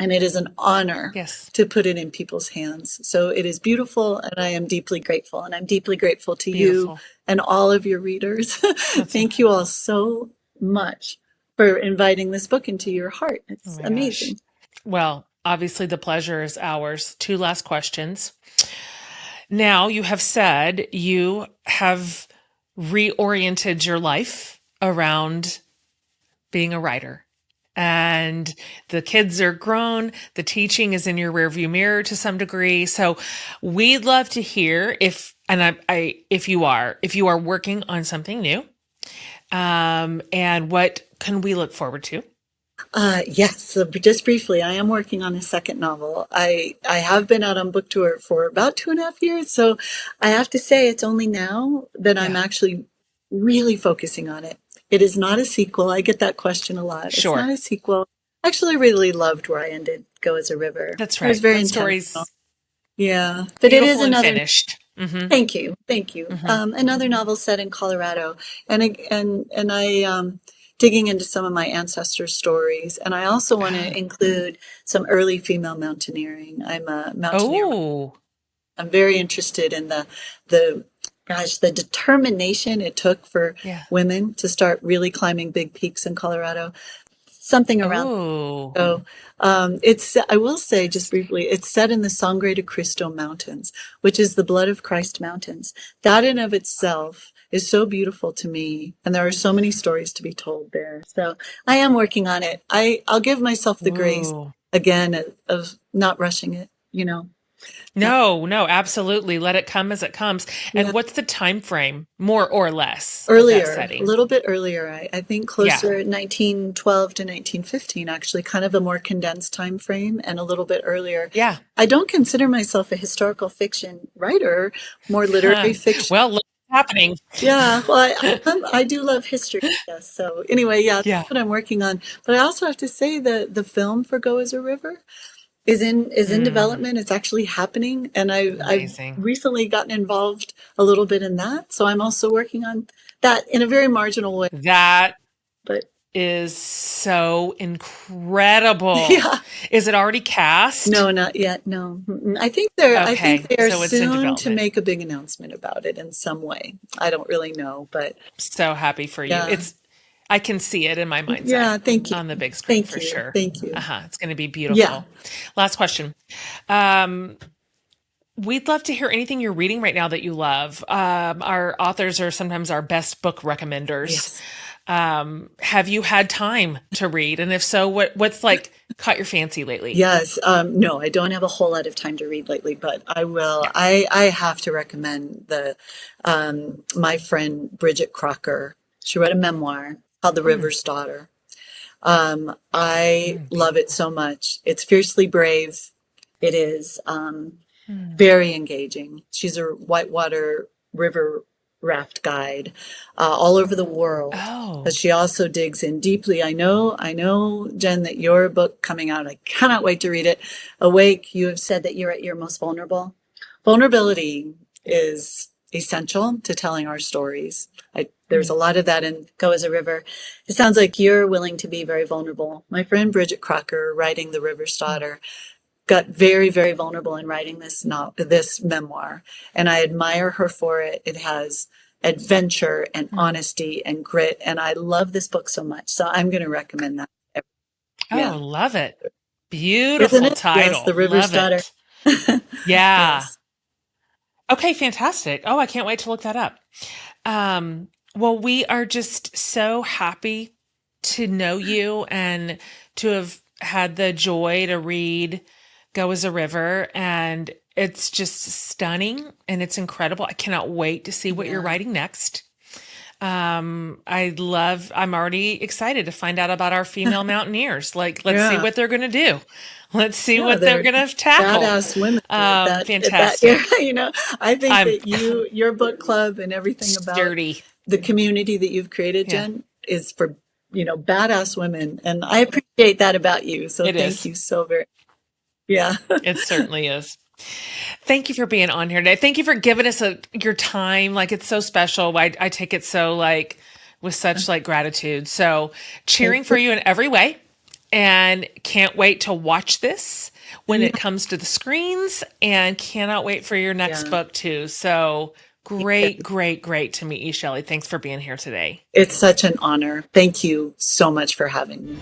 S2: and it is an honor
S1: Yes,
S2: to put it in people's hands. So it is beautiful, and I am deeply grateful. And I'm deeply grateful to you
S1: beautiful.
S2: and all of your readers.
S1: That's
S2: Thank you all
S1: incredible.
S2: so much for inviting this book into your heart.
S1: Oh
S2: It's
S1: my gosh.
S2: amazing.
S1: Well, obviously the pleasure is ours. Two last questions. Now, you have said you have reoriented your life around being a writer. And the kids are grown, the teaching is in your rearview mirror to some degree. So we'd love to hear if you are working on something new. And what can we look forward to?
S2: Yes, so just briefly, I am working on a second novel. I have been out on book tour for about 2.5 years, so I have to say it's only now that I'm
S1: Yeah.
S2: actually really focusing on it. It is not a sequel. I get that question a lot. It's not
S1: Sure.
S2: a sequel. Actually, I really loved where I ended Go as a River.
S1: That's
S2: It was
S1: right.
S2: very
S1: That
S2: intentional.
S1: story's
S2: Yeah, but it is
S1: beautiful and
S2: another.
S1: finished.
S2: Thank you, thank you.
S1: Hmm.
S2: Another novel set in Colorado, and I digging into some of my ancestors' stories, and I also want to include some early female mountaineering. I'm a mountaineer.
S1: Oh,
S2: I'm very interested in the gosh, the determination it took for
S1: yeah.
S2: women to start really climbing big peaks in Colorado. Something around.
S1: Oh,
S2: So it's, I will say just briefly, it's set in the Sangre de Cristo Mountains, which is the Blood of Christ Mountains. That in of itself is so beautiful to me, and there are so many stories to be told there. So I am working on it. I'll give myself the grace
S1: ooh.
S2: again of not rushing it, not,
S1: No, no, absolutely. Let it come as it comes. And
S2: yeah.
S1: what's the time frame, more or less, of that
S2: Earlier, a
S1: setting?
S2: little bit earlier. I think
S1: Yeah,
S2: closer 1912 to 1915, actually, kind of a more condensed time frame and a little bit earlier.
S1: yeah.
S2: I don't consider myself a historical fiction writer, more literary
S1: Huh.
S2: fiction.
S1: Well, look what's happening.
S2: Yeah, well, I do love history. Yes. So anyway, yeah, that's
S1: Yeah.
S2: what I'm working on. But I also have to say that the film for Go as a River is in
S1: Mm,
S2: development. It's actually happening, and I've
S1: amazing.
S2: recently gotten involved a little bit in that. So I'm also working on that in a very marginal way.
S1: That
S2: But
S1: is so incredible.
S2: yeah,
S1: Is it already cast?
S2: no, not yet. No, mm-mm. I think
S1: Okay,
S2: they are
S1: so it's in
S2: soon to
S1: development.
S2: make a big announcement about it in some way. I don't really know, but
S1: So happy for you.
S2: yeah,
S1: It's I can see it in my mind's eye
S2: yeah. Thank you,
S1: on the big screen
S2: thank
S1: for
S2: you,
S1: sure.
S2: thank you.
S1: Uh-huh. It's going to be
S2: Yeah.
S1: beautiful. Last question. Um, we'd love to hear anything you're reading right now that you love. Our authors are sometimes our best book recommenders.
S2: Yes.
S1: Have you had time to read? And if so, what's like caught your fancy lately?
S2: Yes. No, I don't have a whole lot of time to read lately, but I will.
S1: Yeah.
S2: I have to recommend the my friend Bridget Crocker. She wrote a memoir called The
S1: Mm,
S2: River's Daughter. I love it
S1: beautiful.
S2: so much. It's fiercely brave. It is
S1: Mm.
S2: very engaging. She's a whitewater river raft guide all over the world. But
S1: Oh,
S2: she also digs in deeply. I know, Jen, that your book coming out, I cannot wait to read it. Awake, you have said that you're at your most vulnerable. Vulnerability is essential to telling our stories. There's a
S1: mm,
S2: lot of that in Go as a River. It sounds like you're willing to be very vulnerable. My friend Bridget Crocker, writing The River's
S1: mm.
S2: Daughter, got very, very vulnerable in writing this memoir, and I admire her for it. It has adventure and
S1: Mm.
S2: honesty and grit, and I love this book so much. So I'm going to recommend that. Yeah,
S1: Oh, love it.
S2: isn't
S1: Beautiful
S2: it? Yes,
S1: title.
S2: The River's
S1: Love
S2: Daughter.
S1: it. Yeah.
S2: Yes.
S1: Okay, fantastic. Oh, I can't wait to look that up. Well, we are just so happy to know you and to have had the joy to read Go as a River. And it's just stunning and it's incredible. I cannot wait to see what you're
S2: Yeah.
S1: writing next. I'm already excited to find out about our female mountaineers. Like, let's see
S2: Yeah.
S1: what they're going to do. Let's see
S2: Yeah,
S1: what they're
S2: they're
S1: going to tackle.
S2: badass women at that era.
S1: Fantastic.
S2: I think
S1: I'm
S2: that your book club and everything about
S1: sturdy.
S2: the community that you've created,
S1: Yeah,
S2: Jen, is for, badass women. And I appreciate that about you. So
S1: it
S2: thank
S1: is.
S2: you so very, yeah.
S1: It certainly is. Thank you for being on here today. Thank you for giving us your time. Like it's so special. I take it so like with such like gratitude. So
S2: Thank
S1: cheering for
S2: you.
S1: you in every way and can't wait to watch this when
S2: Yeah.
S1: it comes to the screens and cannot wait for your next
S2: Yeah.
S1: book too. So
S2: Yeah.
S1: great, great, great to meet you, Shelley. Thanks for being here today.
S2: It's such an honor. Thank you so much for having me.